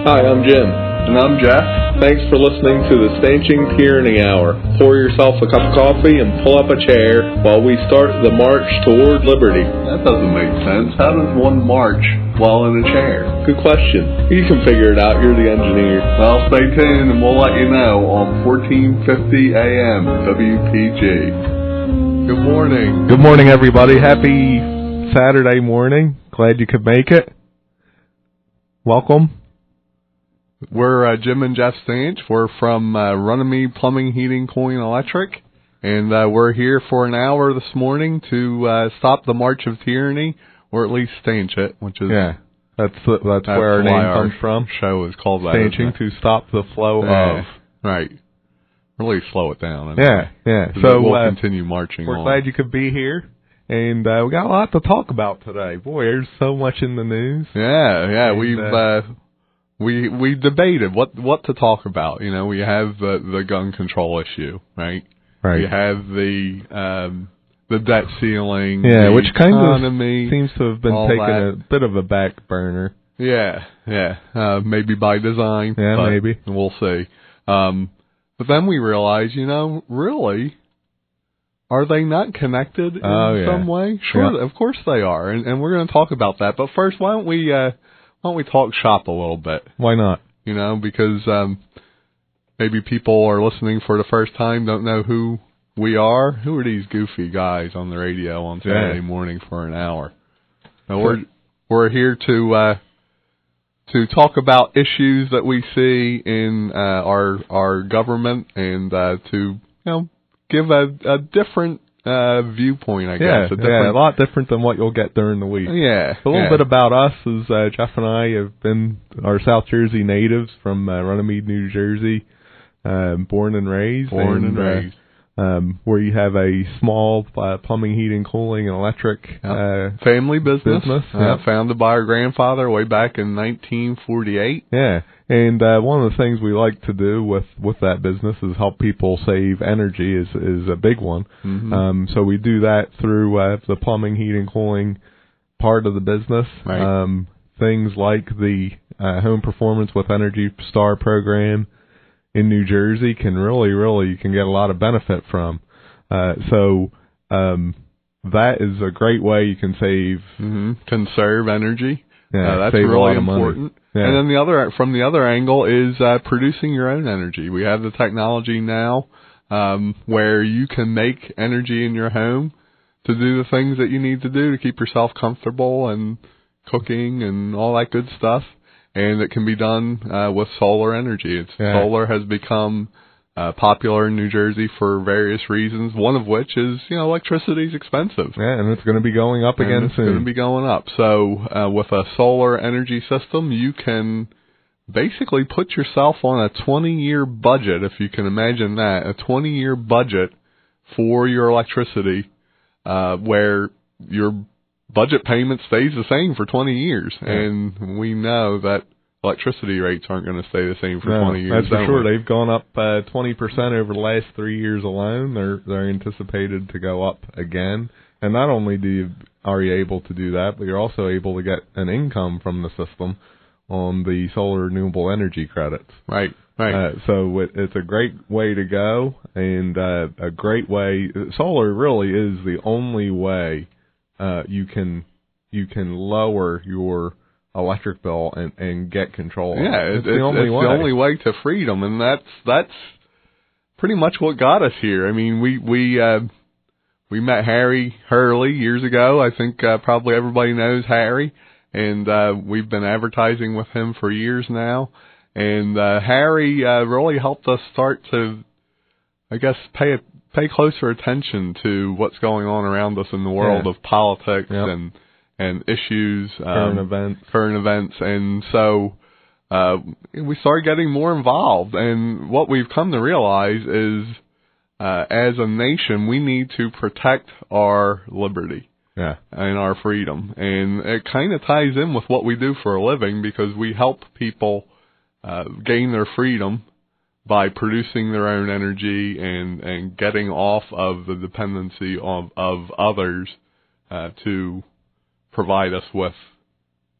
Hi, I'm Jim. And I'm Jeff. Thanks for listening to the Stanching Tyranny Hour. Pour yourself a cup of coffee and pull up a chair while we start the march toward liberty. That doesn't make sense. How does one march while in a chair? Good question. You can figure it out. You're the engineer. Well, stay tuned and we'll let you know on 1450 AM WPG. Good morning. Good morning, everybody. Happy Saturday morning. Glad you could make it. Welcome. We're Jim and Jeff Stanch. We're from Runnymede Plumbing, Heating, Cooling, Electric, and we're here for an hour this morning to stop the march of tyranny, or at least stanch it, which is that's where our name comes from. Show is called that. Stanching, to stop the flow of. Right. Really slow it down. So we'll continue marching. We're glad you could be here. And we got a lot to talk about today. Boy, there's so much in the news. We debated what to talk about. You know, we have the gun control issue, right? Right. We have the debt ceiling, which kind economy, of seems to have been taking a bit of a back burner. Maybe by design. Yeah, maybe. We'll see. But then we realize, really, are they not connected in some way? Sure, of course they are, and we're going to talk about that. But first, why don't we talk shop a little bit? Why not? Because maybe people are listening for the first time, don't know who we are. Who are these goofy guys on the radio on Saturday morning for an hour? Now, we're here to talk about issues that we see in our government and to give a different viewpoint, I guess. A lot different than what you'll get during the week. A little bit about us is Jeff and I are South Jersey natives from Runnymede, New Jersey, born and raised. Where you have a small plumbing, heating, cooling, and electric family business. Founded by our grandfather way back in 1948. And one of the things we like to do with that business is help people save energy is a big one. Mm-hmm. So we do that through the plumbing, heating, cooling part of the business. Right. Things like the Home Performance with Energy Star program in New Jersey can really, you can get a lot of benefit from. So that is a great way you can save. Conserve energy. That's save really important. And then from the other angle is producing your own energy. We have the technology now where you can make energy in your home to do the things that you need to do to keep yourself comfortable and cooking and all that good stuff. And it can be done with solar energy. Solar has become popular in New Jersey for various reasons, one of which is, electricity is expensive. And it's going to be going up again soon. It's going to be going up. So with a solar energy system, you can basically put yourself on a 20-year budget, if you can imagine that, a 20-year budget for your electricity where your budget payment stays the same for 20 years, and we know that electricity rates aren't going to stay the same for 20 years. That's for sure. They've gone up 20% over the last 3 years alone. They're anticipated to go up again. And not only are you able to do that, but you're also able to get an income from the system on the solar renewable energy credits. Right. So it's a great way to go, and a great way. Solar really is the only way you can lower your electric bill and get control. It's the only way to freedom, and that's pretty much what got us here. I mean, we met Harry Hurley years ago. I think probably everybody knows Harry, and we've been advertising with him for years now. And Harry really helped us start to, I guess, pay closer attention to what's going on around us in the world of politics and issues, current events, and so we started getting more involved. And what we've come to realize is, as a nation, we need to protect our liberty and our freedom, and it kind of ties in with what we do for a living, because we help people gain their freedom by producing their own energy and getting off of the dependency of others to provide us with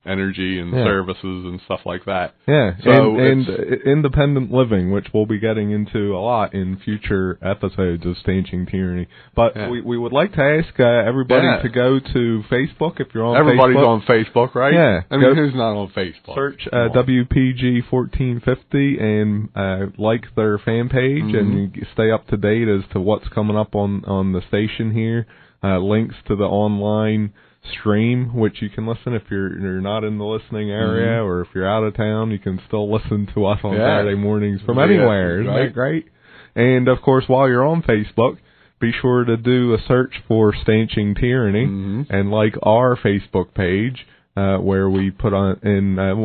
energy and services and stuff like that. Yeah, so and independent living, which we'll be getting into a lot in future episodes of Stanching Tyranny. But we would like to ask everybody to go to Facebook if you're on Everybody's Facebook. on Facebook, right? Yeah. I mean, who's not on Facebook? Search WPG1450 and like their fan page, and you stay up to date as to what's coming up on the station here. Links to the online stream, which you can listen if you're not in the listening area, or if you're out of town, you can still listen to us on Saturday mornings from anywhere. Isn't that great? And of course, while you're on Facebook, be sure to do a search for Stanching Tyranny and like our Facebook page, where we put on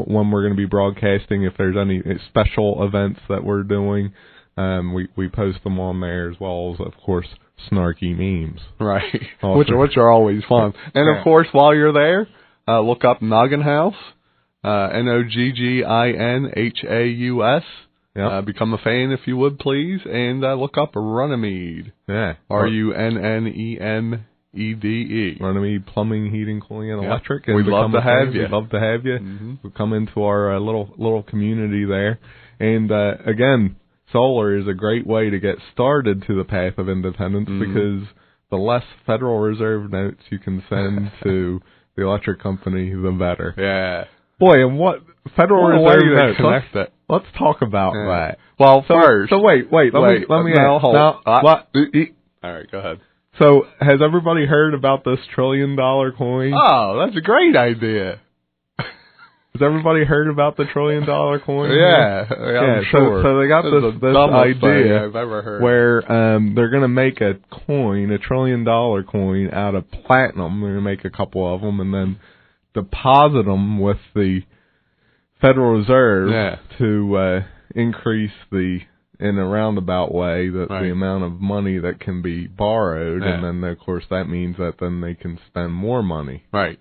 when we're going to be broadcasting. If there's any special events that we're doing, we post them on there, as well as, of course, snarky memes. Right. Which are always fun. And of course, while you're there, look up Noggin House, NOGGINHAUS. Become a fan if you would, please, and look up Runnymede. Yeah. RUNNEMEDE. Runnymede Plumbing, Heating, Cooling, and Electric. And we'd love to have you. We'd love to have you. Come into our little community there. And again, solar is a great way to get started to the path of independence, because the less Federal Reserve notes you can send to the electric company, the better. Yeah. Boy, and what Federal Reserve notes? Let's talk about that. Well, first. So wait. Let me hold. All right, go ahead. So, has everybody heard about this $1 trillion coin? Oh, that's a great idea. Has everybody heard about the $1 trillion coin? Yeah, I'm sure. So they got this idea I've ever heard. where they're going to make a coin, $1 trillion coin, out of platinum. They're going to make a couple of them and then deposit them with the Federal Reserve to increase in a roundabout way, the amount of money that can be borrowed, and then of course that means that then they can spend more money. Right.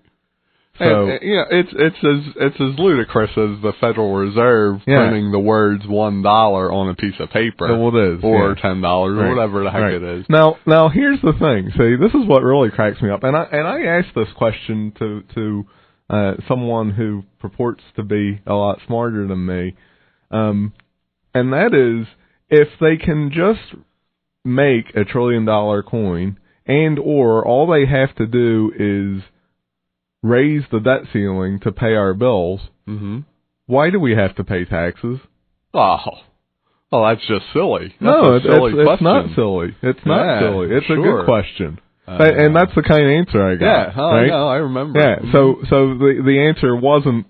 So it's as ludicrous as the Federal Reserve printing the words $1 on a piece of paper. Well, it is, or $10 or whatever the heck it is. Now here's the thing. See, this is what really cracks me up, and I asked this question to someone who purports to be a lot smarter than me, and that is, if they can just make $1 trillion coin, and or all they have to do is raise the debt ceiling to pay our bills, why do we have to pay taxes? Oh, well, that's just silly. It's not silly. It's not silly. It's a good question. And that's the kind of answer I got. Yeah, I remember. Yeah, so the answer wasn't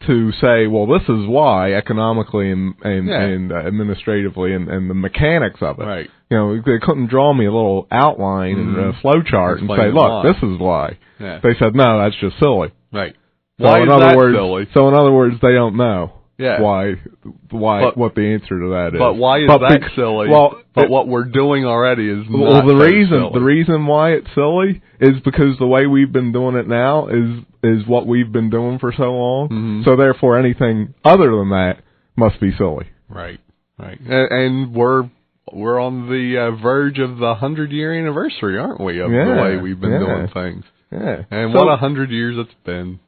to say, well, this is why economically and administratively and the mechanics of it. Right. You know, they couldn't draw me a little outline and a flow chart and say, look, this is why. Yeah. They said, no, that's just silly. Right. Why is that silly? So in other words, they don't know. Yeah. What the answer to that is. But why is that silly? Well, but what we're doing already is not the reason why it's silly is because the way we've been doing it now is what we've been doing for so long. So therefore, anything other than that must be silly. Right. Right. And we're on the verge of the 100-year anniversary, aren't we? Of the way we've been doing things. Yeah. And what 100 years it's been.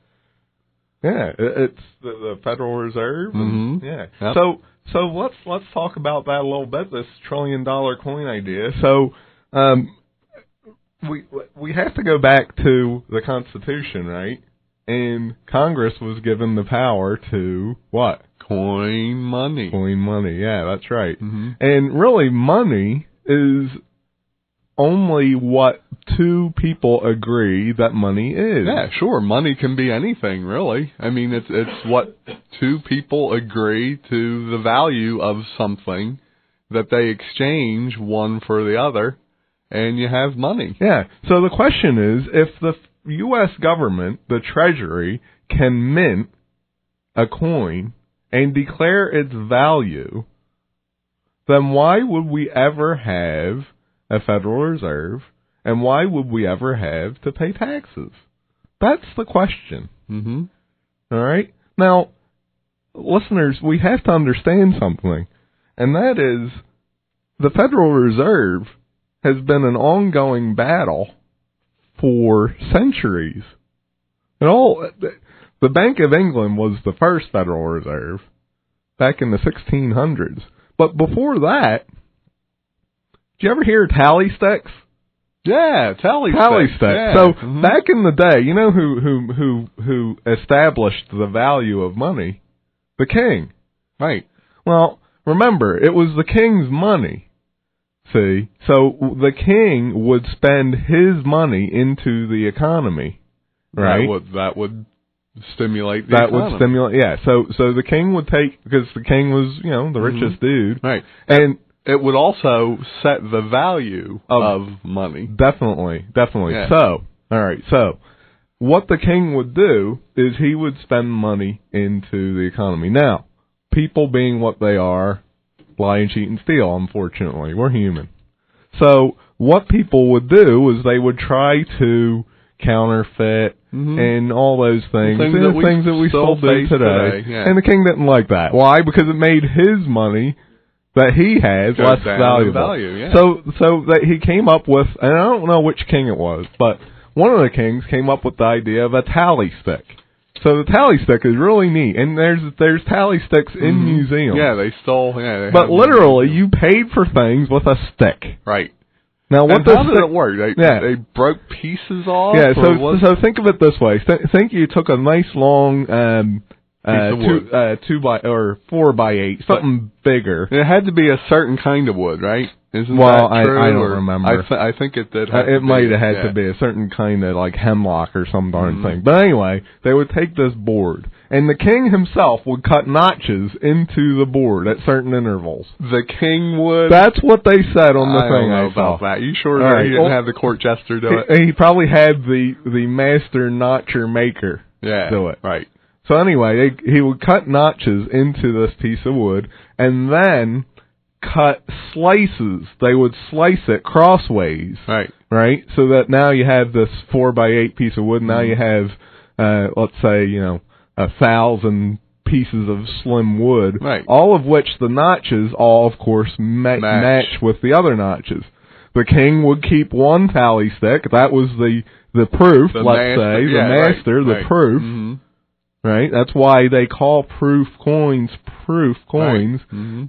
Yeah, it's the Federal Reserve. Yeah. Yep. So let's talk about that a little bit. This $1 trillion coin idea. So we have to go back to the Constitution, right? And Congress was given the power to what? Coin money. Coin money. Yeah, that's right. And really, money is only what two people agree that money is. Yeah, sure. Money can be anything, really. I mean, it's what two people agree to the value of something that they exchange one for the other, and you have money. Yeah. So the question is, if the U.S. government, the Treasury, can mint a coin and declare its value, then why would we ever have a Federal Reserve, and why would we ever have to pay taxes? That's the question. All right? Now, listeners, we have to understand something, and that is the Federal Reserve has been an ongoing battle for centuries. And The Bank of England was the first Federal Reserve back in the 1600s. But before that, did you ever hear of tally sticks? Yeah, tally sticks. Yeah. So back in the day, you know who established the value of money? The king. Right. Well, remember, it was the king's money. See? So the king would spend his money into the economy. Right? That would stimulate the economy. Would stimulate, yeah. So the king would take, because the king was, you know, the richest dude. Right. And it would also set the value of money. Definitely. Yeah. So, all right. So, what the king would do is he would spend money into the economy. Now, people being what they are, lie and cheat and steal, unfortunately. We're human. So, what people would do is they would try to counterfeit and all those things. Things that we still do today. Yeah. And the king didn't like that. Why? Because it made his money that he has less valuable. So that he came up with, and I don't know which king it was, but one of the kings came up with the idea of a tally stick. So the tally stick is really neat, and there's tally sticks in museums. Yeah, they stole. Yeah, but literally, you paid for things with a stick. Right. Now, how did it work? They broke pieces off. Yeah. So think of it this way. Think you took a nice long 4x8, something bigger. It had to be a certain kind of wood, right? Isn't that true? I don't remember. I think it did. It might have had to be a certain kind of like hemlock or some darn thing. But anyway, they would take this board, and the king himself would cut notches into the board at certain intervals. The king would? That's what they said on the thing. I don't know about that. You sure that he didn't have the court jester do it? He probably had the master notcher maker do it. Right. So anyway, he would cut notches into this piece of wood, and then cut slices. They would slice it crossways. Right. Right? So that now you have this 4x8 piece of wood, and now you have, let's say, 1,000 pieces of slim wood. Right. All of which the notches all, of course, match with the other notches. The king would keep one tally stick. That was the proof, the proof. Mm-hmm. Right? That's why they call proof coins. Right.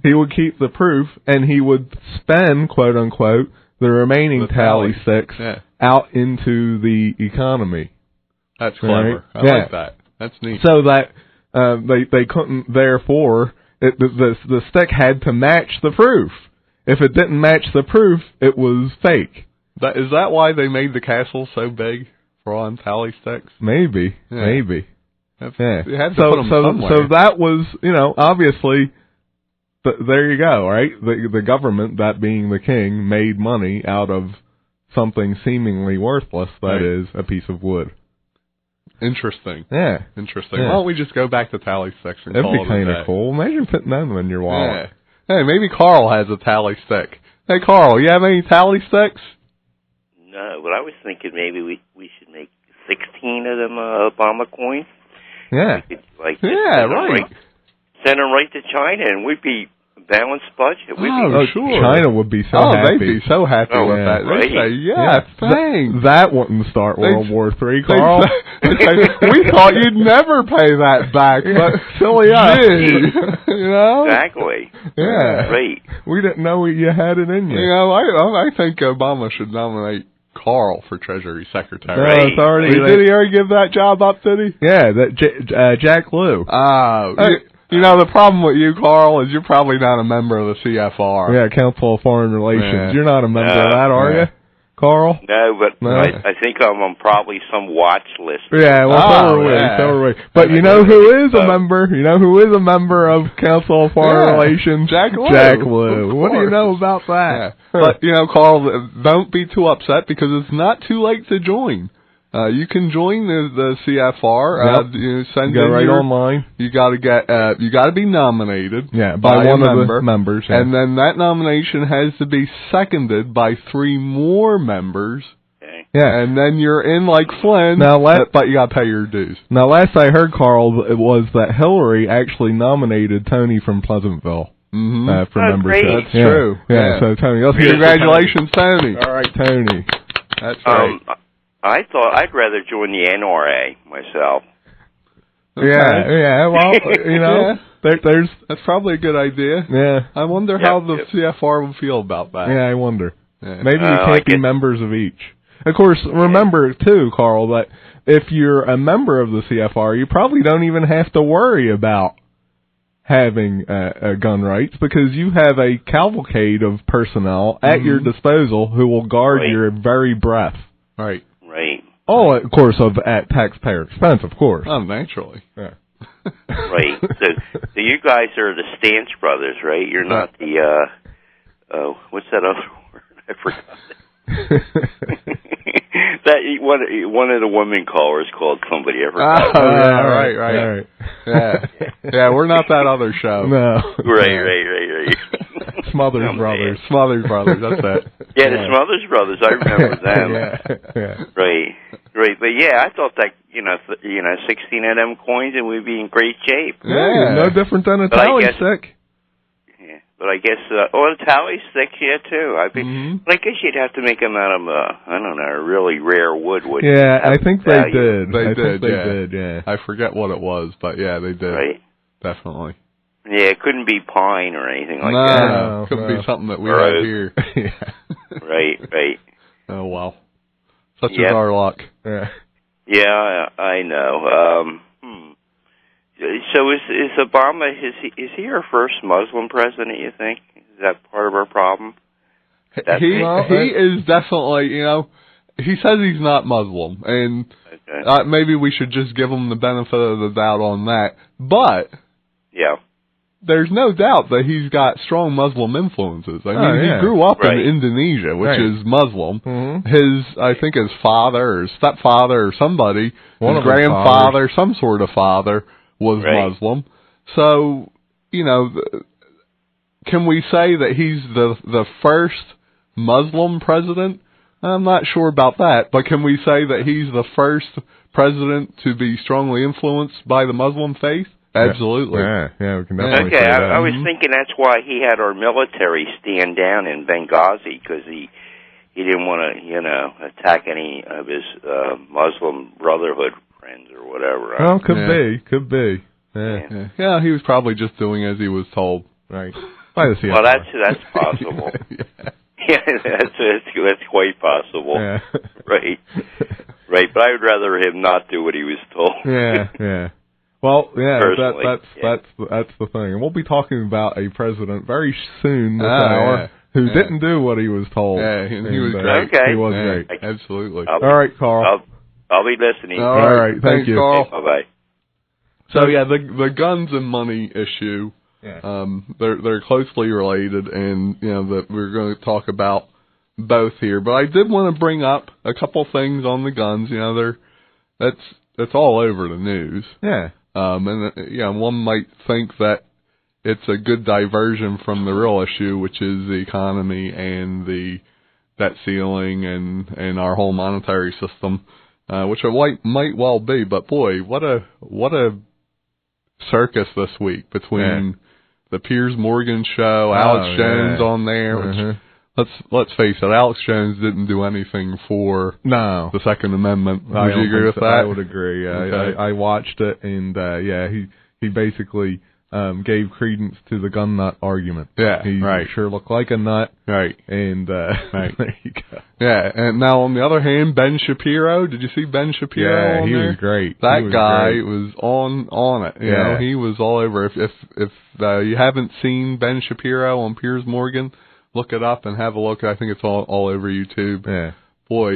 He would keep the proof, and he would spend, quote unquote, the remaining tally sticks out into the economy. That's clever. I like that. That's neat. So that they couldn't, therefore, the stick had to match the proof. If it didn't match the proof, it was fake. Is that why they made the castle so big for on tally sticks? Maybe. You had to so put them somewhere. So that was, obviously, there you go, right? The government, that being the king, made money out of something seemingly worthless, that is, a piece of wood. Interesting. Yeah. Interesting. Why don't we just go back to tally sticks and That'd call it a day? That'd be kind of cool. Imagine putting them in your wallet. Yeah. Hey, maybe Carl has a tally stick. Hey, Carl, you have any tally sticks? No, but I was thinking maybe we should make 16 of them Obama coins. Yeah. We could, right. Send them right to China, and we'd be balanced budget. Sure. China would be so happy. They'd be so happy with that. Right. They'd say, thanks. That wouldn't start World War III, Carl. We thought you'd never pay that back, but silly us. Exactly. Yeah. Great. We didn't know you had it in you. I think Obama should nominate Carl for Treasury Secretary. Did he already give that job up, did he? Yeah, Jack Lew. The problem with you, Carl, is you're probably not a member of the CFR. Yeah, Council of Foreign Relations. Yeah. You're not a member of that, are you, Carl? No, but I think I'm on probably some watch list. Yeah, well, so are we. But you know who is a member? You know who is a member of Council of Foreign Relations? Jack Lew. Jack Lew. What do you know about that? But, Carl, don't be too upset because it's not too late to join. You can join the CFR. Go online. You got to be nominated. By one of the members. Yeah. And then that nomination has to be seconded by 3 more members. Okay. Yeah. And then you're in like Flynn. But you got to pay your dues. Now, last I heard, Carl, it was that Hillary actually nominated Tony from Pleasantville. For membership. Great. That's true. Yeah. So Tony, congratulations, Tony. All right, Tony. That's right. I thought I'd rather join the NRA myself. Okay. Yeah. Well, that's probably a good idea. Yeah. I wonder how the CFR would feel about that. Yeah, I wonder. Yeah. Maybe we can't be members of each. Of course, remember too, Carl, that if you're a member of the CFR, you probably don't even have to worry about having gun rights, because you have a cavalcade of personnel at your disposal who will guard your very breath. Right. All, of course, at taxpayer expense, of course. Oh, naturally. Yeah. Right. So you guys are the Stance brothers, right? You're not the, what's that other word? I forgot it. That one of the women callers called somebody. I forgot. Oh, yeah, right. Yeah, we're not that other show. No. Right. Smothers Brothers. Smothers Brothers, that's it. Yeah, the Smothers Brothers, I remember them. Yeah. Right. But yeah, I thought that, 16 of them coins and we'd be in great shape. Yeah, no different than a tally stick. Yeah, but I guess, the tally sticks, too. But I guess you'd have to make them out of, a really rare wood, wouldn't you? Yeah, I think they did. They did, yeah. I forget what it was, but yeah, they did. Right. Definitely. Yeah, it couldn't be pine or anything like that. No, couldn't be something that we have here. Right. Oh, wow. Such is our luck. Yeah, I know. So is Obama, is he our first Muslim president, you think? Is that part of our problem? He is definitely, he says he's not Muslim, and maybe we should just give him the benefit of the doubt on that. But there's no doubt that he's got strong Muslim influences. I mean, he grew up in Indonesia, which is Muslim. I think his father or stepfather or somebody, his grandfather, some sort of father, was Muslim. So, can we say that he's the first Muslim president? I'm not sure about that, but can we say that he's the first president to be strongly influenced by the Muslim faith? Absolutely. Yeah, we can definitely say that. I was thinking that's why he had our military stand down in Benghazi, because he didn't want to, attack any of his Muslim Brotherhood friends or whatever. Well, could be. Yeah, he was probably just doing as he was told. Right. Well, that's possible. That's quite possible. Yeah. Right. But I would rather him not do what he was told. Yeah. Well, that's the thing, and we'll be talking about a president very soon this hour who didn't do what he was told. Yeah, and he was great. Okay. He was great. Absolutely. All right, Carl. I'll be listening. All right. Thank you, Carl. Bye-bye. So the guns and money issue, they're closely related, and that we're going to talk about both here. But I did want to bring up a couple things on the guns. That's all over the news. Yeah. And one might think that it's a good diversion from the real issue, which is the economy and the debt ceiling and our whole monetary system, which it might well be. But boy, what a circus this week between the Piers Morgan show, Alex Jones on there. Which, let's face it, Alex Jones didn't do anything for the Second Amendment. Would you agree with that? I would agree. I watched it, and he basically gave credence to the gun nut argument. Yeah, he sure looked like a nut. Right, and there you go. Yeah, and now on the other hand, Ben Shapiro. Did you see Ben Shapiro? Yeah, he was great. That guy was on it. You know, he was all over. If you haven't seen Ben Shapiro on Piers Morgan, look it up and have a look. I think it's all over YouTube. Yeah. Boy,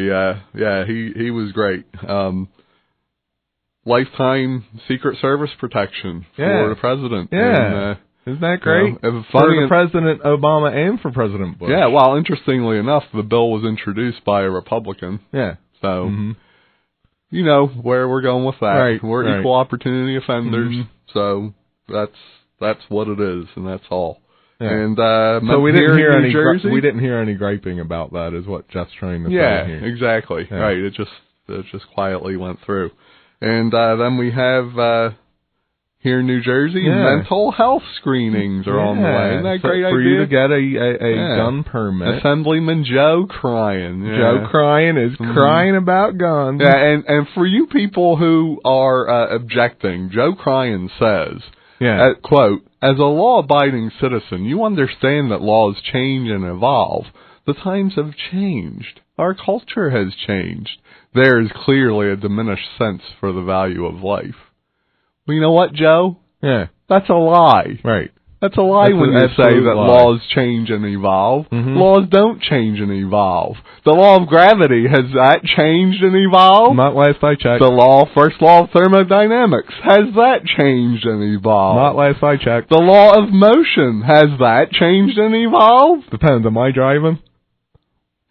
he was great. Lifetime Secret Service protection for the president. Yeah. And, isn't that great? For the President Obama and for President Bush. Yeah, well, interestingly enough, the bill was introduced by a Republican. Yeah. So, you know where we're going with that. Right. We're equal opportunity offenders. So that's what it is, and that's all. Yeah. And so we didn't hear any griping about that, is what Jeff's trying to say here. Yeah, exactly. Yeah. Right. It just quietly went through. And then we have here in New Jersey. Mental health screenings are on the way. Isn't that a great for idea? you to get a gun permit. Assemblyman Joe crying. Joe crying is crying about guns. Yeah, and for you people who are objecting, Joe Cryan says, quote, "As a law-abiding citizen, you understand that laws change and evolve. The times have changed. Our culture has changed. There is clearly a diminished sense for the value of life." Well, you know what, Joe? Yeah. That's a lie. Right. That's a lie when you say that laws change and evolve. Laws don't change and evolve. The law of gravity, has that changed and evolved? Not last I checked. The first law of thermodynamics, has that changed and evolved? Not last I checked. The law of motion, has that changed and evolved? Depends. Am I driving?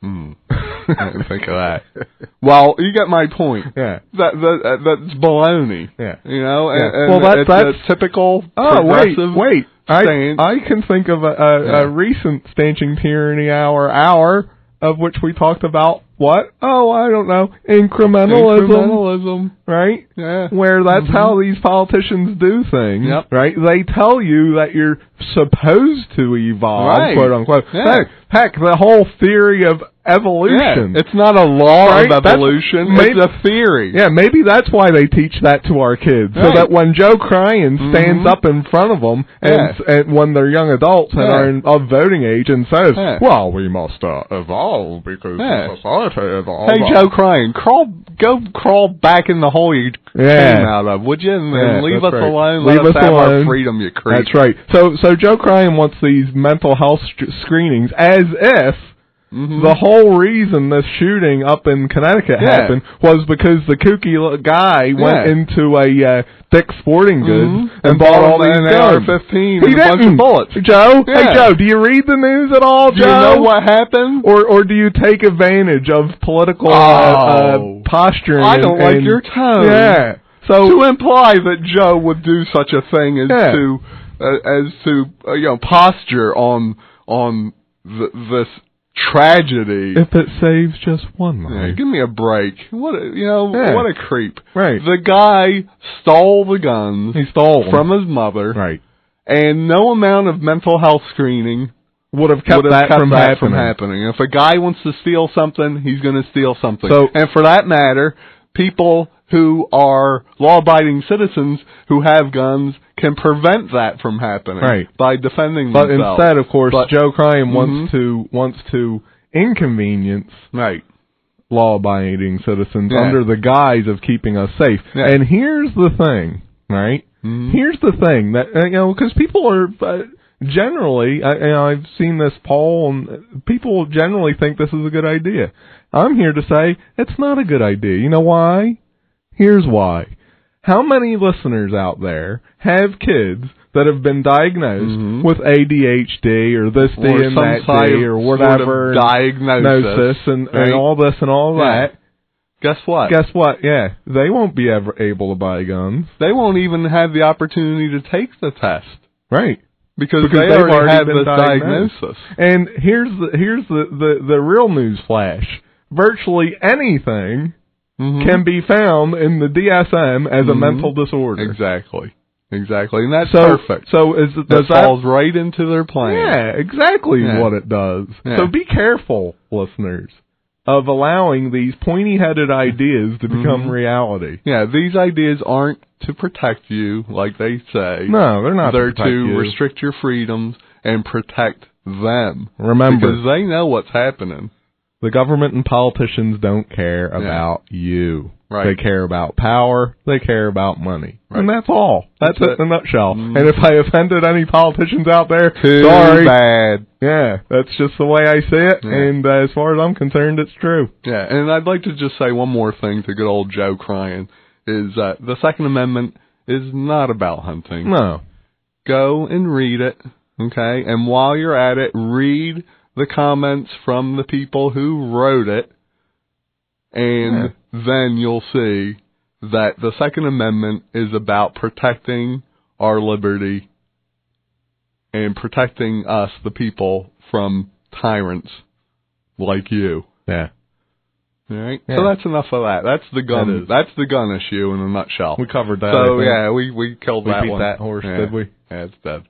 I didn't think of that. Well, you get my point. Yeah. That's baloney. Yeah. You know, and that's typical progressive wait. stance. I can think of a recent Stanching Tyranny Hour of which we talked about what? Oh, I don't know. Incrementalism. Right? Yeah. Where that's how these politicians do things. Yep. Right? They tell you that you're supposed to evolve, quote unquote. Yeah. Heck, the whole theory of evolution. Yeah. It's not a law of evolution. It's a theory. Yeah, maybe that's why they teach that to our kids. So that when Joe Cryan stands up in front of them and when they're young adults and are of voting age and says, well, we must evolve because society evolves. Hey, Joe Cryan, go crawl back in the hole you came out of, would you? And leave us alone. Let us have our freedom, you creep. That's right. So Joe Cryan wants these mental health screenings as if the whole reason this shooting up in Connecticut happened was because the kooky guy went into a Dick's Sporting Goods and bought all these guns. AR-15 and a bunch of bullets. Joe, hey Joe, do you read the news at all, Joe? Do you know what happened? Or do you take advantage of political posturing? I don't like your tone. Yeah. So to imply that Joe would do such a thing as to posture on this tragedy. If it saves just one life. Give me a break. What a creep. Right. The guy stole the guns. He stole from his mother. Right. And no amount of mental health screening would have kept that from happening. If a guy wants to steal something, he's going to steal something. And for that matter, people who are law-abiding citizens who have guns can prevent that from happening by defending themselves. But instead, of course, Joe Cryan wants to inconvenience law-abiding citizens under the guise of keeping us safe. Yeah. And here's the thing, right? Here's the thing that because people are generally, I've seen this poll, and people generally think this is a good idea. I'm here to say it's not a good idea. You know why? Here's why. How many listeners out there have kids that have been diagnosed with ADHD or this D and that D or whatever diagnosis and all this and all that? Guess what? Yeah, they won't be ever able to buy guns. They won't even have the opportunity to take the test. Right. Because they already have this diagnosis. And here's the real news flash. Virtually anything can be found in the DSM as a mental disorder. Exactly. And that's perfect. So that falls right into their plan. Yeah, exactly what it does. Yeah. So be careful, listeners, of allowing these pointy-headed ideas to become reality. Yeah, these ideas aren't to protect you, like they say. No, they're not. They're to restrict your freedoms and protect them. Remember, because they know what's happening. The government and politicians don't care about you. Right. They care about power. They care about money. Right. And that's all. That's it in a nutshell. And if I offended any politicians out there, too sorry. Bad. Yeah, that's just the way I see it. Yeah. And as far as I'm concerned, it's true. Yeah, and I'd like to just say one more thing to good old Joe Cryan, is that the Second Amendment is not about hunting. No. Go and read it, okay? And while you're at it, read the comments from the people who wrote it, and then you'll see that the Second Amendment is about protecting our liberty and protecting us, the people, from tyrants like you. Yeah. All right. Yeah. So that's enough of that. That's the gun. That's the gun issue in a nutshell. We covered that. So yeah, we killed that one. We beat that horse, did we? Yeah, it's dead.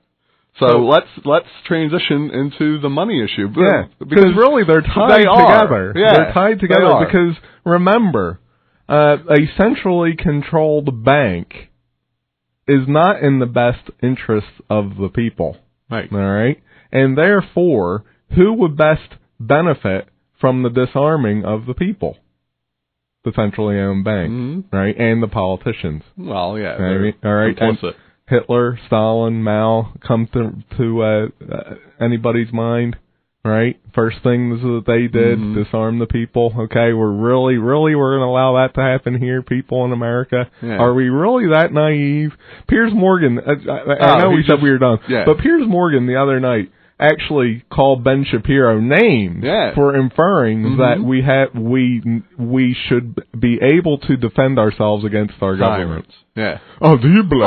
So let's transition into the money issue. Yeah, because really they're tied together. Yeah, they're tied together because remember, a centrally controlled bank is not in the best interests of the people. Right. All right, and therefore, who would best benefit from the disarming of the people? The centrally owned bank, right, and the politicians. Well, yeah, right? All right, complicit. Hitler, Stalin, Mao come to anybody's mind, right? First things that they did, disarm the people. Okay, we're going to allow that to happen here, people in America. Yeah. Are we really that naive? Piers Morgan, I know we said we were done, but Piers Morgan the other night actually called Ben Shapiro names for inferring that we should be able to defend ourselves against our governments. Yeah. Oh, do you believe?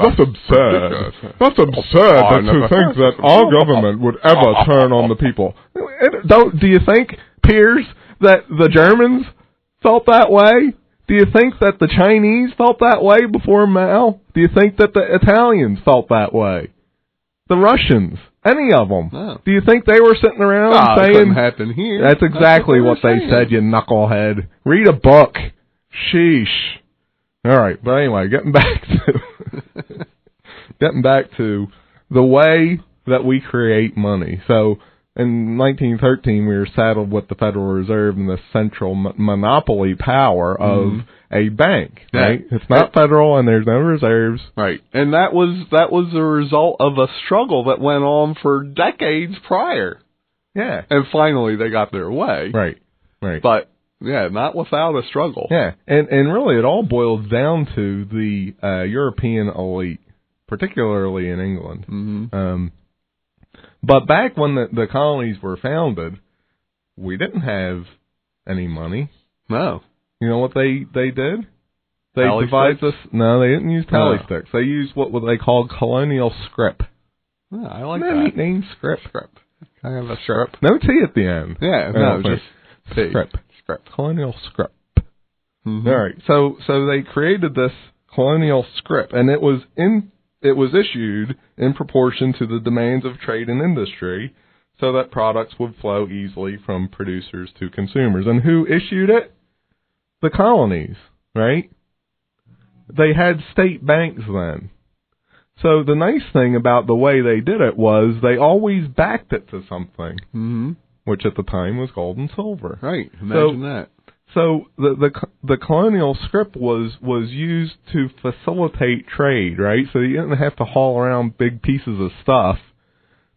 That's absurd. That's absurd to think that our government would ever turn on the people. Do you think, Piers, that the Germans felt that way? Do you think that the Chinese felt that way before Mao? Do you think that the Italians felt that way? The Russians, any of them. No. Do you think they were sitting around saying... It couldn't happen here. That's exactly what they said, you knucklehead. Read a book. Sheesh. All right, but anyway, getting back to the way that we create money. So in 1913, we were saddled with the Federal Reserve and the central monopoly power of a bank, right? It's not federal, and there's no reserves. Right, and that was a result of a struggle that went on for decades prior. Yeah. And finally, they got their way. Right. But... yeah, not without a struggle. Yeah, and really it all boils down to the European elite, particularly in England. But back when the colonies were founded, we didn't have any money. No. You know what they did? They devised us. No, they didn't use tally sticks. They used what they called colonial scrip. Oh, I like that. Neat name, scrip. I have a scrip. No T at the end. Yeah, no, just T. Scrip. Colonial scrip. All right. So they created this colonial scrip, and it was issued in proportion to the demands of trade and industry, so that products would flow easily from producers to consumers. And who issued it? The colonies, right? They had state banks then. So the nice thing about the way they did it was they always backed it to something, which at the time was gold and silver. Right. Imagine that. So the colonial scrip was used to facilitate trade, right? So you didn't have to haul around big pieces of stuff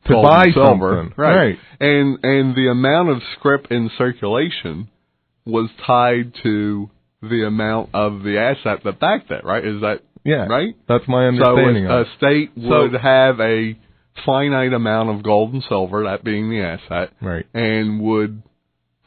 to buy something. Right. And the amount of scrip in circulation was tied to the amount of the asset that backed it, right? Is that right? That's my understanding of it. So a state would have a finite amount of gold and silver, that being the asset, right, and would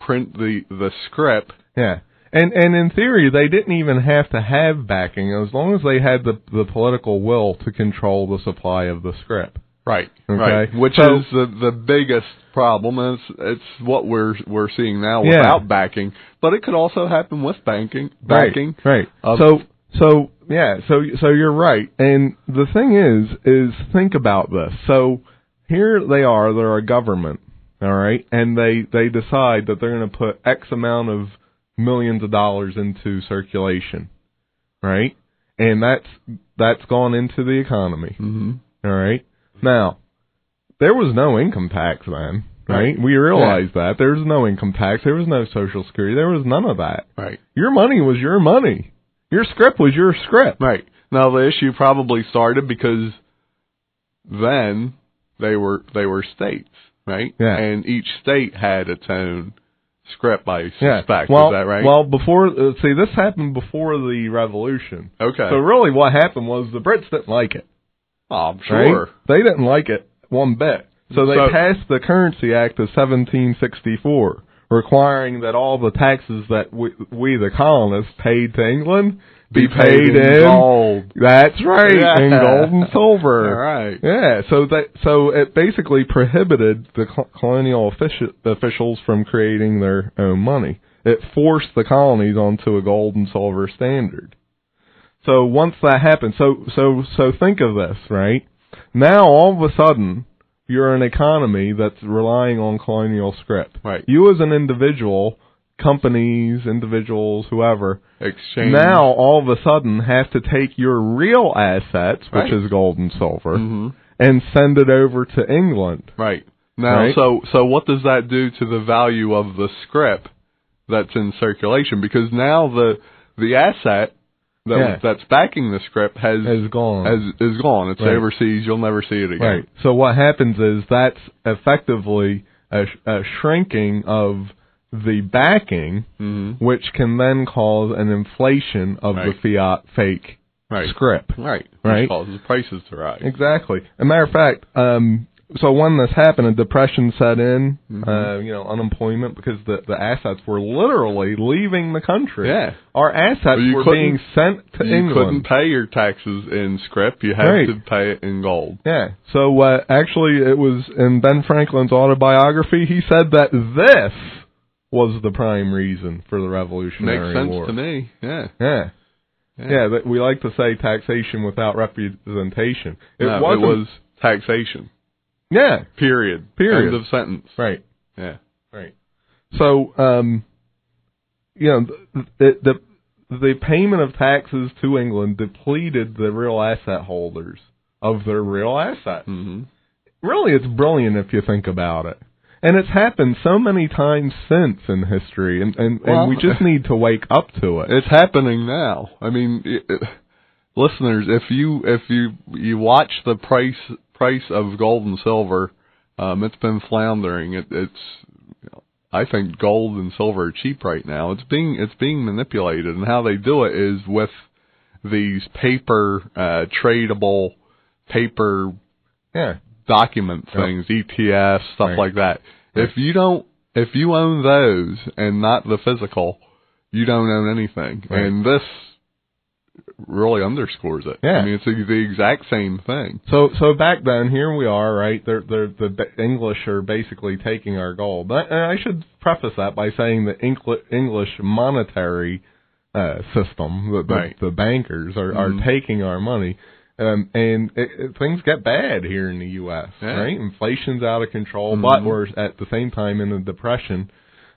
print the scrip. Yeah. And in theory, they didn't even have to have backing as long as they had the political will to control the supply of the scrip. Right. Okay. Right. Which is the biggest problem. It's what we're seeing now without backing, but it could also happen with backing. Right. So you're right. And the thing is think about this. So here they're a government, all right, and they decide that they're going to put X amount of millions of dollars into circulation, right? And that's gone into the economy. All right. Now, there was no income tax then, right? We realized that. There was no income tax. There was no Social Security. There was none of that. Right. Your money was your money. Your scrip was your scrip. Right. Now, the issue probably started because then they were states, right? Yeah. And each state had its own script, I suspect. Well, is that right? Well, this happened before the Revolution. Okay. So really what happened was the Brits didn't like it. Oh, I'm sure. Right? They didn't like it one bit. So they passed the Currency Act of 1764, requiring that all the taxes that we the colonists, paid to England be paid in gold. That's right, in gold and silver. All right. Yeah, so it basically prohibited the colonial officials from creating their own money. it forced the colonies onto a gold and silver standard. So once that happened, so think of this, right? Now all of a sudden, you're an economy that's relying on colonial scrip. Right. You as an individual, companies, individuals, whoever, exchange. Now all of a sudden have to take your real assets, which right. is gold and silver, and send it over to England. Right. Now, right? so what does that do to the value of the scrip that's in circulation? Because now the asset that's backing the scrip is gone. It's right. overseas. You'll never see it again. Right. So what happens is that's effectively a shrinking of the backing, which can then cause an inflation of the fiat fake scrip. Right. Right. Which causes prices to rise. Exactly. As a matter of fact, so when this happened, a depression set in, unemployment, because the assets were literally leaving the country. Yeah. Our assets were being sent to England. You couldn't pay your taxes in scrip. You had to pay it in gold. Yeah. So actually, it was in Ben Franklin's autobiography, he said that this was the prime reason for the Revolutionary War. Makes sense to me. Yeah. Yeah. Yeah, we like to say taxation without representation. It was taxation. Yeah. Period. End of sentence. Right. Yeah. Right. So, the payment of taxes to England depleted the real asset holders of their real assets. Really, it's brilliant if you think about it. And it's happened so many times since in history, and we just need to wake up to it. It's happening now. I mean, listeners, if you watch the price of gold and silver, it's been floundering. I think gold and silver are cheap right now. It's being manipulated, and how they do it is with these paper tradable paper document things, ETFs, stuff like that. Right. If you own those and not the physical, you don't own anything. Right. And this really underscores it. Yeah. I mean, it's the exact same thing. So back then, here we are, right? The English are basically taking our gold. And I should preface that by saying the English monetary system, the bankers are taking our money. And things get bad here in the U.S., right? Inflation's out of control, but we're at the same time in a depression.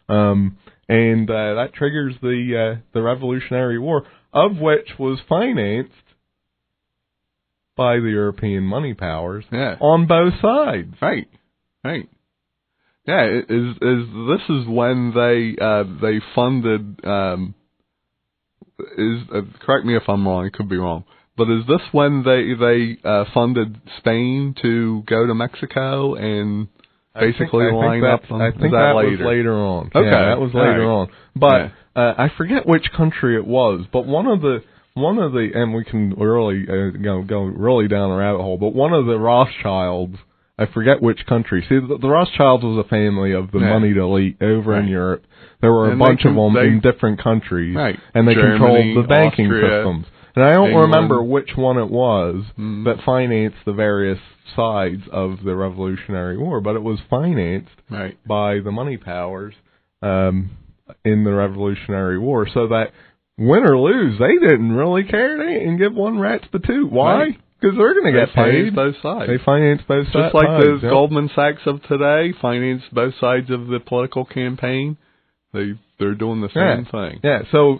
And that triggers the Revolutionary War, of which was financed by the European money powers on both sides. Right, right. Yeah, this is when they funded. Correct me if I'm wrong. It could be wrong. But is this when they funded Spain to go to Mexico and basically line up? I think that was later on. Okay, yeah, that was later on. But I forget which country it was. But one of the, and we can really go really down a rabbit hole. But one of the Rothschilds, I forget which country. See, the Rothschilds was a family of the moneyed elite over in Europe. There were a bunch of them in different countries, and they controlled the banking systems. And I don't remember which one it was that financed the various sides of the Revolutionary War, but it was financed by the money powers in the Revolutionary War, so that win or lose, they didn't really care. They didn't give one rat's patoot. Why? Because they're going to get paid. Both sides. They finance both sides. Just like the Goldman Sachs of today finance both sides of the political campaign. They're doing the same thing. Yeah. So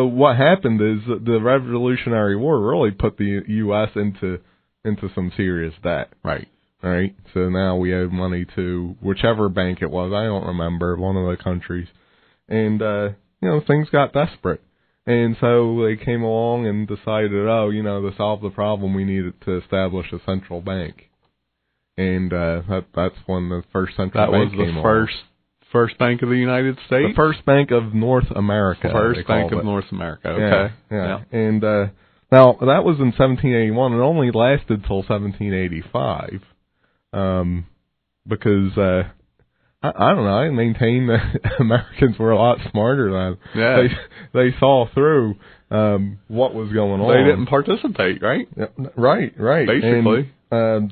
what happened is that the Revolutionary War really put the U.S. into some serious debt. Right. Right. So now we owe money to whichever bank it was. I don't remember, one of the countries, and things got desperate, and so they came along and decided, to solve the problem, we needed to establish a central bank, and that's when the first central bank came along. That was the First Bank of the United States? The First Bank of North America. First Bank of North America, okay. Yeah. And now, that was in 1781. It only lasted till 1785 because, I don't know, I maintain that Americans were a lot smarter then. Yeah. They saw through what was going on. They didn't participate, right? Right. Basically. And,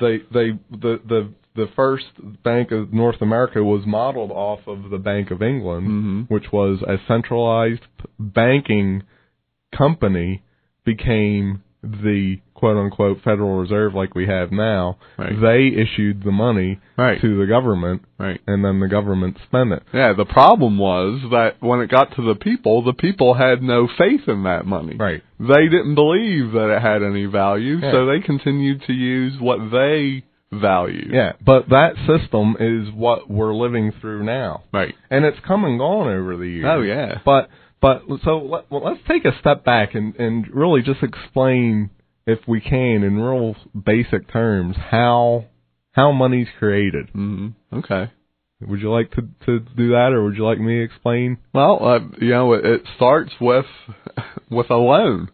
the first Bank of North America was modeled off of the Bank of England, which was a centralized banking company, became the quote-unquote Federal Reserve like we have now. Right. They issued the money to the government, and then the government spent it. Yeah, the problem was that when it got to the people had no faith in that money. Right. They didn't believe that it had any value, so they continued to use what they valued. Yeah, but that system is what we're living through now. Right. And it's come and gone over the years. Oh, yeah. But so let's take a step back and really just explain, if we can, in real basic terms, how money's created. Okay. Would you like to do that, or would you like me to explain? Well, it starts with a loan.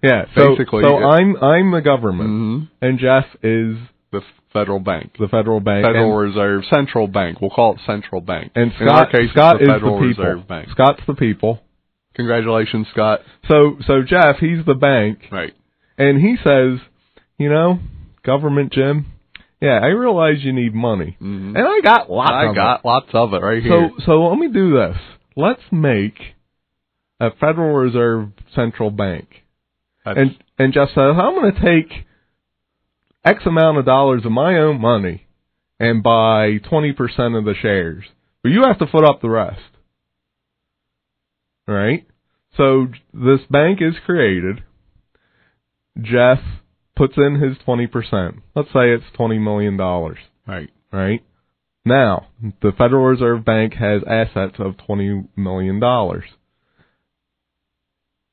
Yeah. Basically, so I'm the government, and Jeff is the federal bank. The federal bank. Federal Reserve, central bank. We'll call it central bank. And in our case, Scott it's the is Federal the people. Reserve Bank. Scott's the people. Congratulations, Scott. So Jeff, he's the bank. Right. And he says, government, Jim, yeah, I realize you need money. And I got lots of it right here. So let me do this. Let's make a Federal Reserve central bank. And Jeff says, I'm going to take X amount of dollars of my own money and buy 20% of the shares. But you have to foot up the rest. Right? So this bank is created. Jeff puts in his 20%. Let's say it's $20 million. Right. Right? Now, the Federal Reserve Bank has assets of $20 million.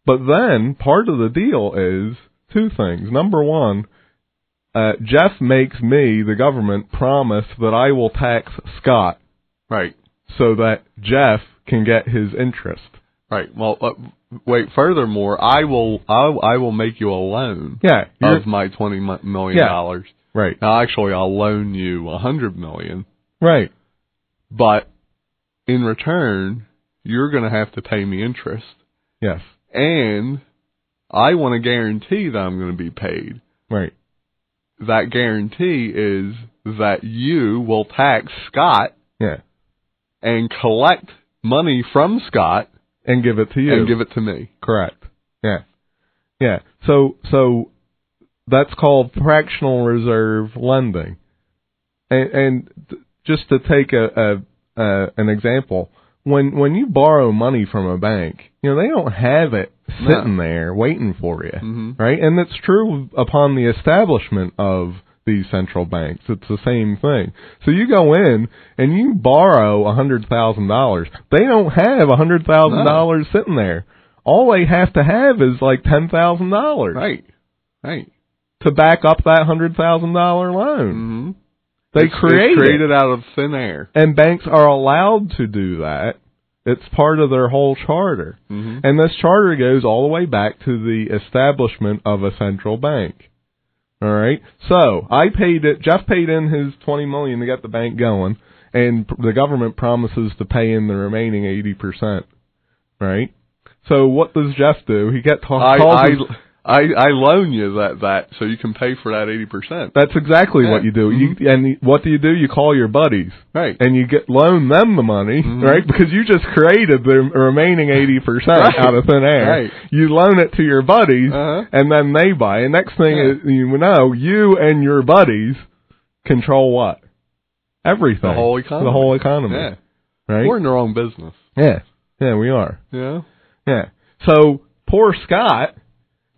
But then, part of the deal is two things. Number one, Jeff makes me, the government, promise that I will tax Scott. Right. So that Jeff can get his interest. Right. Well, wait. Furthermore, I will make you a loan. Yeah. Of my $20 million. Yeah. Right. Now, actually, I'll loan you $100 million. Right. But in return, you're going to have to pay me interest. Yes. And I want to guarantee that I'm going to be paid. Right. That guarantee is that you will tax Scott. Yeah. And collect money from Scott. And give it to you. And give it to me. Correct. Yeah. Yeah. So that's called fractional reserve lending. And just to take an example, when you borrow money from a bank, they don't have it sitting there waiting for you, right? And it's true upon the establishment of these central banks. It's the same thing. So you go in and you borrow $100,000. They don't have $100,000 sitting there. All they have to have is like $10,000. Right. Right. To back up that $100,000 loan. It's created out of thin air. And banks are allowed to do that. It's part of their whole charter. And this charter goes all the way back to the establishment of a central bank. All right. So Jeff paid in his $20 million to get the bank going, and the government promises to pay in the remaining 80%. Right. So what does Jeff do? He I loan you that so you can pay for that 80%. That's exactly what you do. And what do? You call your buddies, right? And you loan them the money, right? Because you just created the remaining 80% out of thin air. Right. You loan it to your buddies, and then they buy. And next thing is, you and your buddies control what? Everything. The whole economy. The whole economy. Yeah. Right. We're in the wrong business. Yeah. Yeah, we are. Yeah. Yeah. So poor Scott.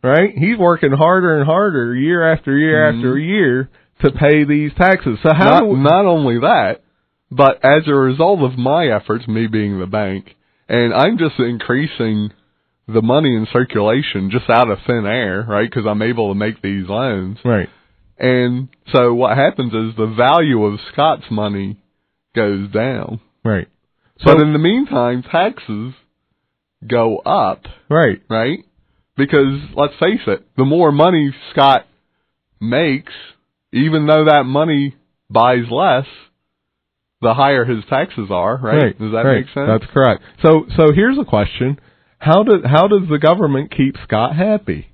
Right? He's working harder and harder year after year after year to pay these taxes. So not only that, but as a result of my efforts, me being the bank, and I'm just increasing the money in circulation just out of thin air, right? Because I'm able to make these loans. Right. And so what happens is the value of Scott's money goes down. Right. But in the meantime, taxes go up. Right. Right? Because, let's face it, the more money Scott makes, even though that money buys less, the higher his taxes are, right? Does that make sense? That's correct. So here's a question. How does the government keep Scott happy?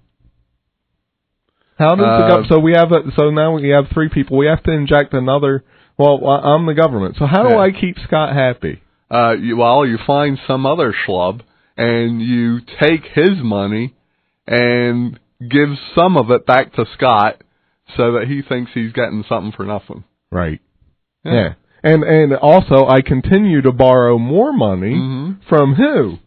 How does so now we have three people. We have to inject another Well, I'm the government, so how do I keep Scott happy? You find some other schlub, and you take his money and give some of it back to Scott so that he thinks he's getting something for nothing. Right. Yeah. And also, I continue to borrow more money from who?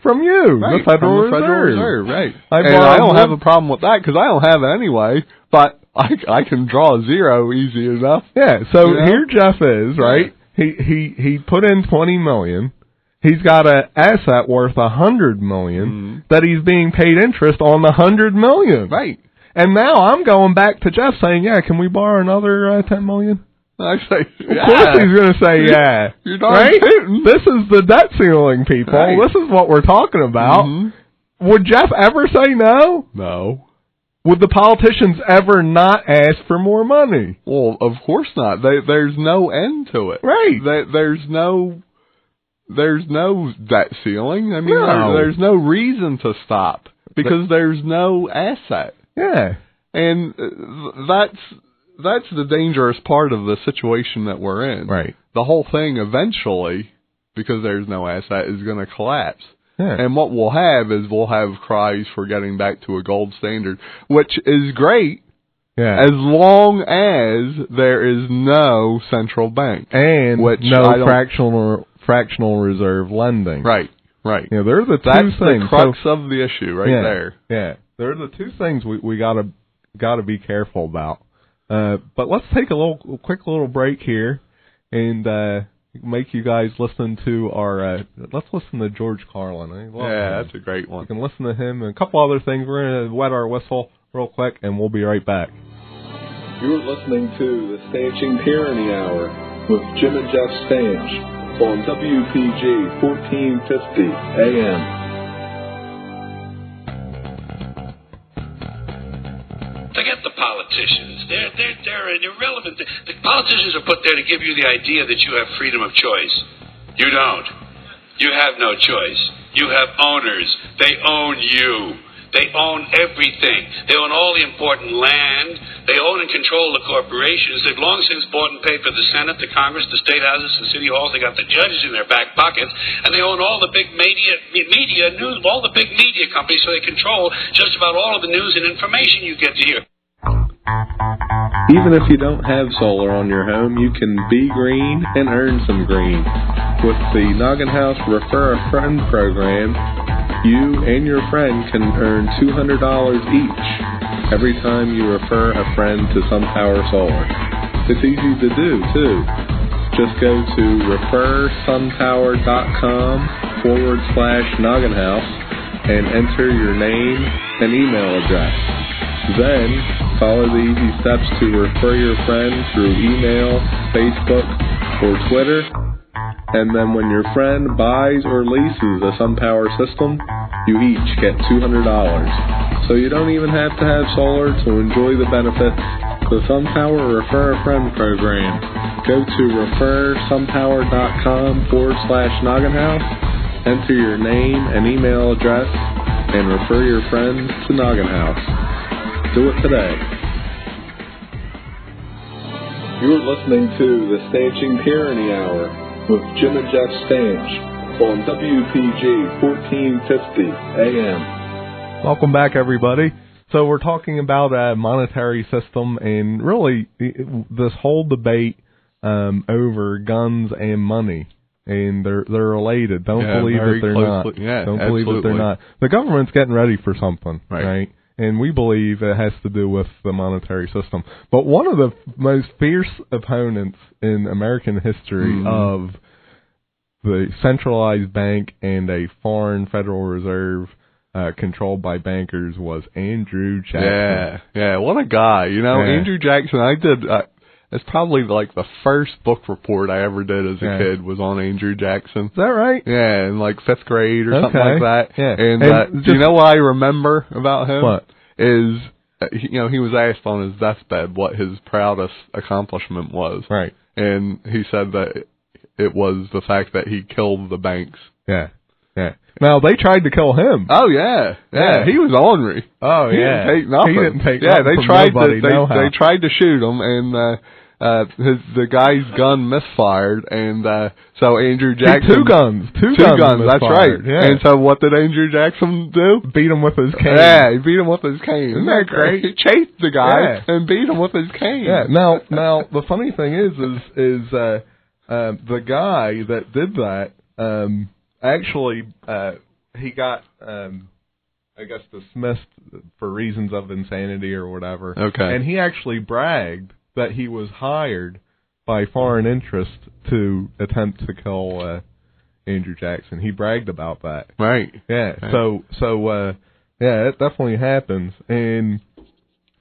From you, right, the Federal Reserve. Right. I don't have a problem with that because I don't have it anyway, but I can draw a zero easy enough. Yeah, so here Jeff is, right? He put in $20 million. He's got an asset worth $100 million that he's being paid interest on the $100 million. Right. And now I'm going back to Jeff saying, yeah, can we borrow another $10 million? I say, of course he's going to say, yeah. You're darn right? tootin'. This is the debt ceiling, people. Right. This is what we're talking about. Would Jeff ever say no? No. Would the politicians ever not ask for more money? Well, of course not. There's no end to it. Right. There's no debt ceiling. I mean, there's no reason to stop because there's no asset. Yeah. And that's the dangerous part of the situation that we're in. Right. The whole thing eventually, because there's no asset, is going to collapse. Yeah. And what we'll have cries for getting back to a gold standard, which is great as long as there is no central bank. And no fractional reserve lending. Right. They're the two things. That's the crux of the issue there. Yeah. They're the two things we gotta be careful about. But let's take a quick little break here and make you guys listen to our let's listen to George Carlin. That's a great one. You can listen to him and a couple other things. We're going to wet our whistle real quick and we'll be right back. You're listening to the Stanching Tyranny Hour with Jim and Jeff Stanch on WPG 1450 AM. Forget the politicians. They're irrelevant. The politicians are put there to give you the idea that you have freedom of choice. You don't. You have no choice. You have owners. They own you. They own everything. They own all the important land. They own and control the corporations. They've long since bought and paid for the Senate, the Congress, the state houses, the city halls. They got the judges in their back pockets, and they own all the big media news, all the big media companies. So they control just about all of the news and information you get to hear. Even if you don't have solar on your home, you can be green and earn some green. With the Noggin House Refer a Friend program, you and your friend can earn $200 each every time you refer a friend to SunPower Solar. It's easy to do, too. Just go to refersunpower.com/Noggin House and enter your name and email address. Then, follow the easy steps to refer your friend through email, Facebook, or Twitter. And then when your friend buys or leases a SunPower system, you each get $200. So you don't even have to have solar to enjoy the benefits. The SunPower Refer a Friend program. Go to refersunpower.com/Noggin House, enter your name and email address, and refer your friends to Noggin House. Do it today. You're listening to the Stanching Tyranny Hour with Jim and Jeff Stanch on WPG 1450 AM. Welcome back, everybody. So we're talking about a monetary system and really this whole debate over guns and money. And they're related. Don't believe that they're not. Yeah, Don't believe that they're not. The government's getting ready for something, right? And we believe it has to do with the monetary system. But one of the most fierce opponents in American history of the centralized bank and a foreign Federal Reserve controlled by bankers was Andrew Jackson. Yeah, what a guy. Andrew Jackson, I did... it's probably like the first book report I ever did as a kid was on Andrew Jackson. Is that right? Yeah, in like 5th grade or something like that. Yeah. And do you know what I remember about him? What? Is, he was asked on his deathbed what his proudest accomplishment was. Right. And he said that it was the fact that he killed the banks. Yeah. Now, they tried to kill him. Oh, yeah. He was ornery. Oh, He didn't take nothing. He didn't take nothing they from tried nobody. they tried to shoot him, and the guy's gun misfired, and so Andrew Jackson... Two guns, that's right. Yeah. And so what did Andrew Jackson do? Beat him with his cane. Yeah, he beat him with his cane. Isn't that great? He chased the guy and beat him with his cane. Yeah. Now the funny thing is the guy that did that actually he got I guess dismissed for reasons of insanity or whatever. Okay. And he actually bragged that he was hired by foreign interest to attempt to kill Andrew Jackson. He bragged about that. Right. Yeah. Right. So it definitely happens. And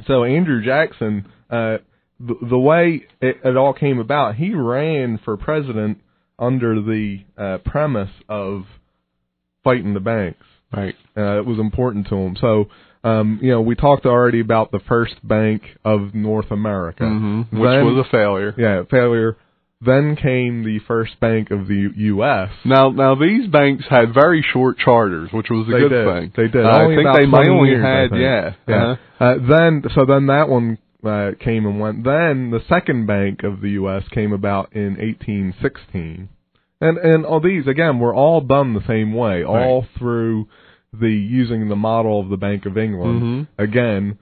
so Andrew Jackson, the way it all came about, he ran for president under the premise of fighting the banks. Right. It was important to him. So, we talked already about the first bank of North America. Mm-hmm. Which was a failure. Yeah, failure. Then came the first bank of the U.S. Now these banks had very short charters, which was a good thing. They did. I think they only had, Then that one came and went. Then the second bank of the U.S. came about in 1816. And all these, again, were all done the same way, all through using the model of the Bank of England. Mm-hmm. Again,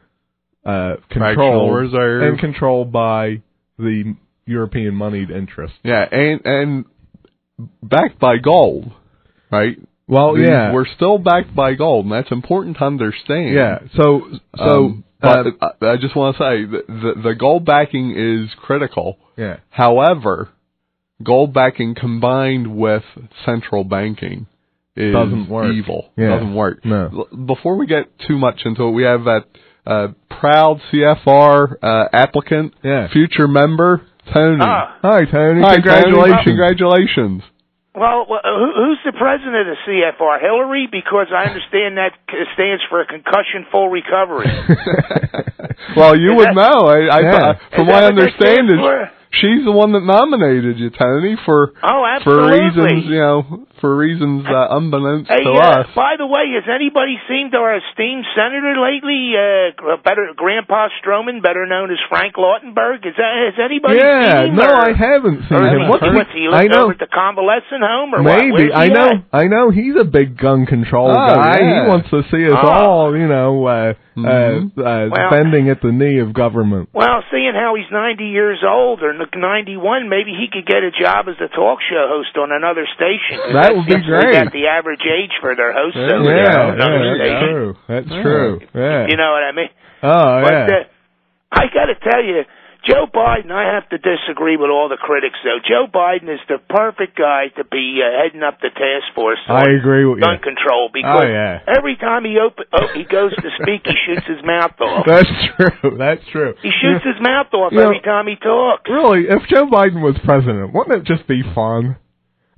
controlled by the European moneyed interest. Yeah, and backed by gold, right? Well, we're still backed by gold, and that's important to understand. Yeah, but I just want to say the gold backing is critical. Yeah. However, gold backing combined with central banking doesn't work. Evil. Yeah. Doesn't work. No. Before we get too much into it, we have that proud CFR applicant, future member, Tony. Hi, Tony. Hi, congratulations. Congratulations. Well, who's the president of CFR? Hillary? Because I understand that stands for a concussion full recovery. Well, you would know. From what I understand, she's the one that nominated you, Tony, for reasons unbeknownst to us. By the way, has anybody seen our esteemed senator lately? Grandpa Stroman, better known as Frank Lautenberg. Has anybody seen him? No, I haven't seen him. What's he lived over at the convalescent home or maybe? What? I know he's a big gun control guy. Yeah. He wants to see us all, bending at the knee of government. Well, seeing how he's 90 years old or 91, maybe he could get a job as a talk show host on another station. That would be great. That's the average age for their hosts over there. That's true. That's true. Yeah. You know what I mean? But I got to tell you, Joe Biden, I have to disagree with all the critics, though. Joe Biden is the perfect guy to be heading up the task force on gun control because every time he goes to speak, he shoots his mouth off. That's true. He shoots his mouth off every time he talks. Really, if Joe Biden was president, wouldn't it just be fun?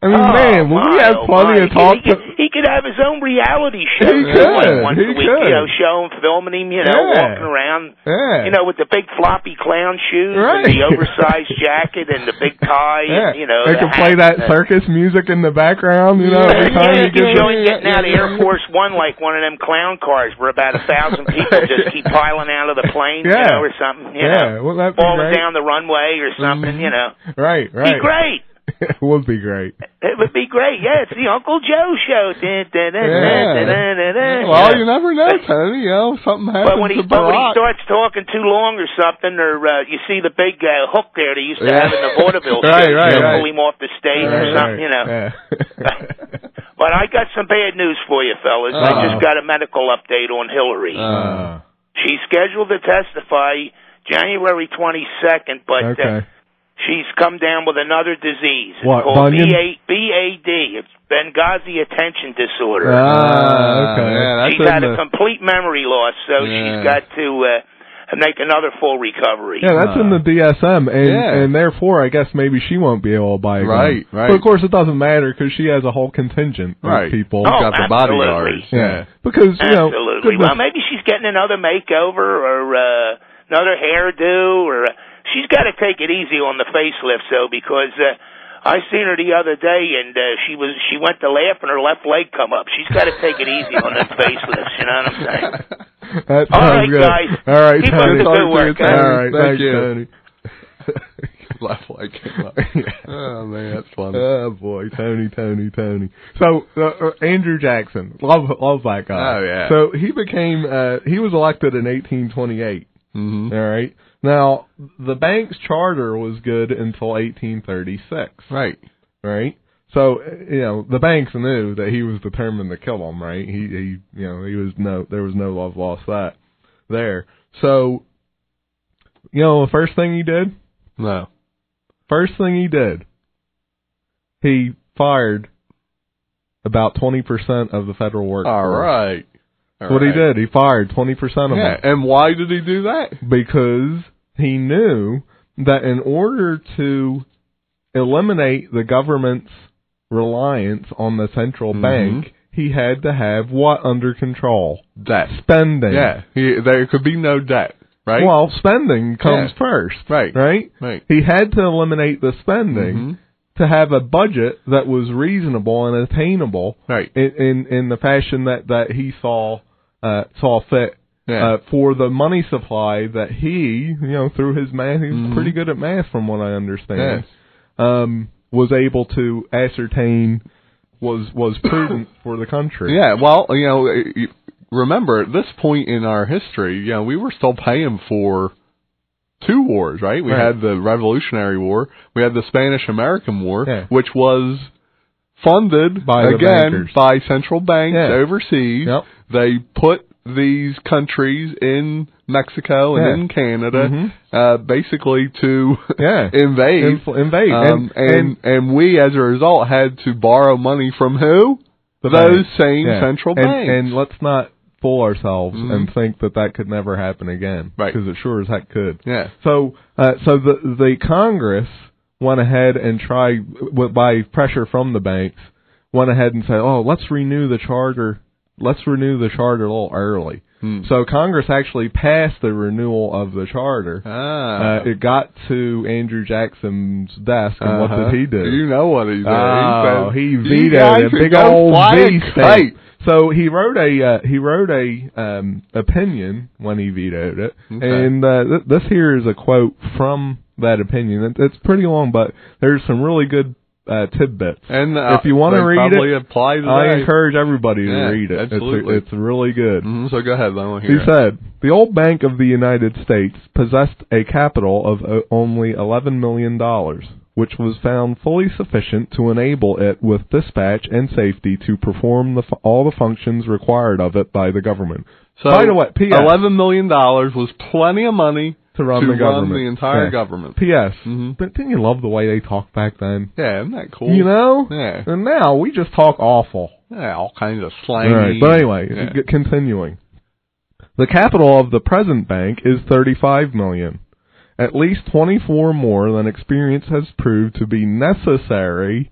I mean, we have plenty of talk. He could have his own reality show. He could. Once a week, show him, filming him, walking around, with the big floppy clown shoes and the oversized jacket and the big tie. And, they can play that circus music in the background, every time he gets getting out of Air Force One like one of them clown cars where about 1,000 people just keep piling out of the plane, or something, falling down the runway or something, Right. Be great. It would be great. It would be great. Yeah, it's the Uncle Joe show. Well, you never know, Tony. Something happens but when he starts talking too long or something, or you see the big hook there they used to have in the vaudeville show, pull him off the stage or something, But I got some bad news for you, fellas. I just got a medical update on Hillary. She's scheduled to testify January 22nd, but... she's come down with another disease. It's called BAD. It's Benghazi Attention Disorder. She's had a complete memory loss, so she's got to make another full recovery. Yeah, that's in the DSM, and therefore I guess maybe she won't be able to buy a gun. Right. But of course it doesn't matter because she has a whole contingent of people. Got the bodyguards. Because, absolutely. Well, maybe she's getting another makeover or another hairdo or... She's got to take it easy on the facelifts, though, because I seen her the other day, and she went to laugh, and her left leg come up. She's got to take it easy on them facelifts, you know what I'm saying? All right, guys. All right, keep up the good work. All right, thank you, Tony. Left leg came up. Oh, man, that's funny. Oh, boy, Tony. So, Andrew Jackson, love that guy. Oh, yeah. So, he was elected in 1828. Mm-hmm. All right? Now, the bank's charter was good until 1836. Right. Right? So, the banks knew that he was determined to kill them, right? There was no love lost there. So, the first thing he did? No. First thing he did, he fired about 20% of the federal workforce. All right. What he did, he fired 20% of them. Yeah, and why did he do that? Because he knew that in order to eliminate the government's reliance on the central bank, he had to have what under control? Debt. Spending. Yeah, there could be no debt, right? Well, spending comes first, right? He had to eliminate the spending to have a budget that was reasonable and attainable, right? In the fashion that he saw fit. Yeah. For the money supply that he, through his math, he was pretty good at math from what I understand, was able to ascertain was prudent for the country. Yeah, well, remember, at this point in our history, we were still paying for two wars, right? We had the Revolutionary War, we had the Spanish-American War, which was funded, by central banks overseas. Yep. They put these countries in Mexico and in Canada, basically to invade. And we, as a result, had to borrow money from who? Those same central banks. And let's not fool ourselves and think that could never happen again, right? Because it sure as heck could. Yeah. So the Congress went ahead and tried, by pressure from the banks, went ahead and said, let's renew the charter. Let's renew the charter a little early. So Congress actually passed the renewal of the charter. It got to Andrew Jackson's desk, and what did he do? You know what he did. He vetoed it. Big old V. So he wrote a opinion when he vetoed it, and this here is a quote from that opinion. It's pretty long, but there's some really good tidbits. And if you want to read it, I encourage everybody to read it. Absolutely. It's really good. So go ahead. I want to hear He said, the old Bank of the United States possessed a capital of only $11 million, which was found fully sufficient to enable it with dispatch and safety to perform all the functions required of it by the government. So, by the way, P.S. $11 million was plenty of money to run the entire government. P.S. But didn't you love the way they talked back then? Yeah, isn't that cool? Yeah. And now we just talk awful. Yeah, all kinds of slangy. Right. But anyway, continuing. The capital of the present bank is $35 million. At least 24 more than experience has proved to be necessary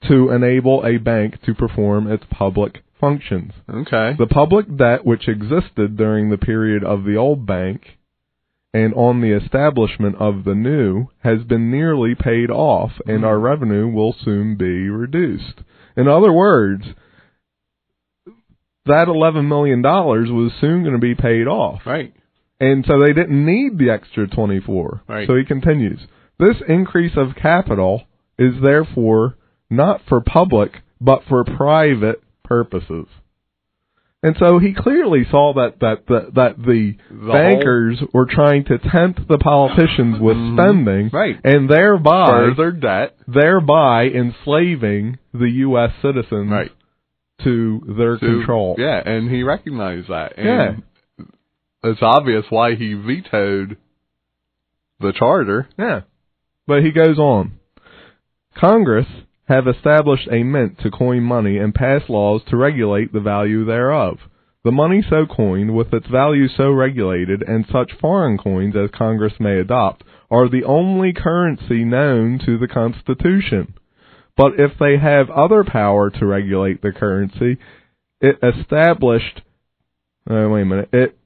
to enable a bank to perform its public functions. Okay. The public debt which existed during the period of the old bank and on the establishment of the new has been nearly paid off, and our revenue will soon be reduced. In other words, that $11 million was soon going to be paid off. Right. And so they didn't need the extra 24. Right. So he continues. This increase of capital is therefore not for public, but for private purposes. And so he clearly saw that the bankers were trying to tempt the politicians with spending, and thereby further debt, thereby enslaving the U.S. citizens to their control. Yeah, and he recognized that. And it's obvious why he vetoed the charter. Yeah, but he goes on. Congress have established a mint to coin money and pass laws to regulate the value thereof. The money so coined, with its value so regulated, and such foreign coins as Congress may adopt, are the only currency known to the Constitution. But if they have other power to regulate the currency, it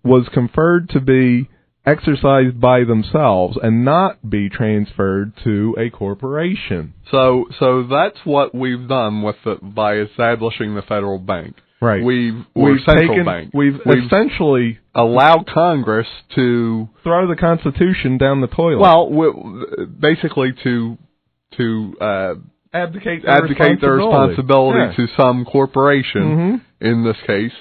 was conferred to be exercised by themselves and not be transferred to a corporation. So that's what we've done by establishing the federal bank. Right. We've essentially allowed Congress to throw the Constitution down the toilet. Well, basically to abdicate their responsibility to some corporation, in this case,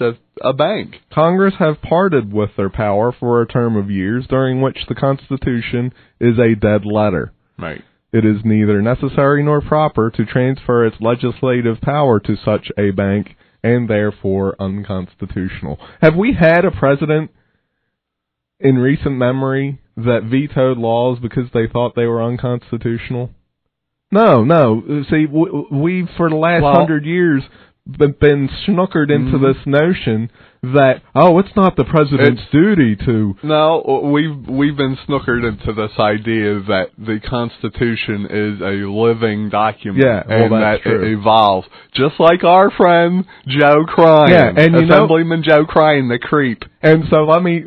a bank. Congress have parted with their power for a term of years during which the Constitution is a dead letter. Right. It is neither necessary nor proper to transfer its legislative power to such a bank, and therefore unconstitutional. Have we had a president in recent memory that vetoed laws because they thought they were unconstitutional? No. See, we've for the last 100 years been snookered into this notion that, it's not the president's duty to... No, we've been snookered into this idea that the Constitution is a living document, and that it evolves. Just like our friend Joe Cryan, Assemblyman Joe Cryan, the creep. And so let me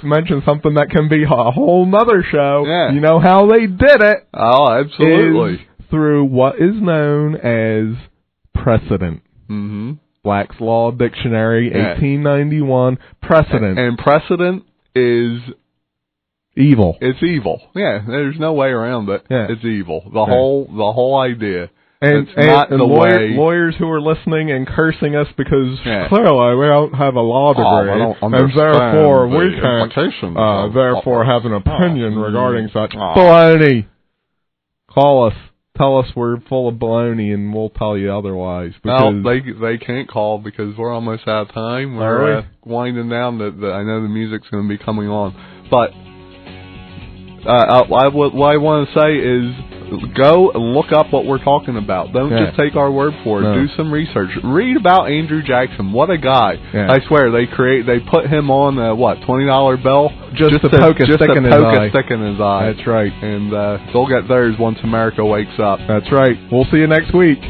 mention something that can be a whole nother show. Yeah. You know how they did it? Oh, absolutely. Is through what is known as precedent. Mm-hmm. Black's Law Dictionary, 1891, precedent. And precedent is... evil. It's evil. Yeah, there's no way around it. Yeah. It's evil. The whole idea. And, it's not the way... lawyers who are listening and cursing us because clearly we don't have a law degree, and therefore we can't therefore have an opinion regarding such baloney. Call us. Tell us we're full of baloney, and we'll tell you otherwise. No, they can't call because we're almost out of time. We're winding down. I know the music's going to be coming on, but what I want to say is go and look up what we're talking about. Don't just take our word for it. No. Do some research. Read about Andrew Jackson. What a guy! Yeah. I swear they put him on a $20 bill just to poke a stick in his eye. That's right. And they'll get theirs once America wakes up. That's right. We'll see you next week.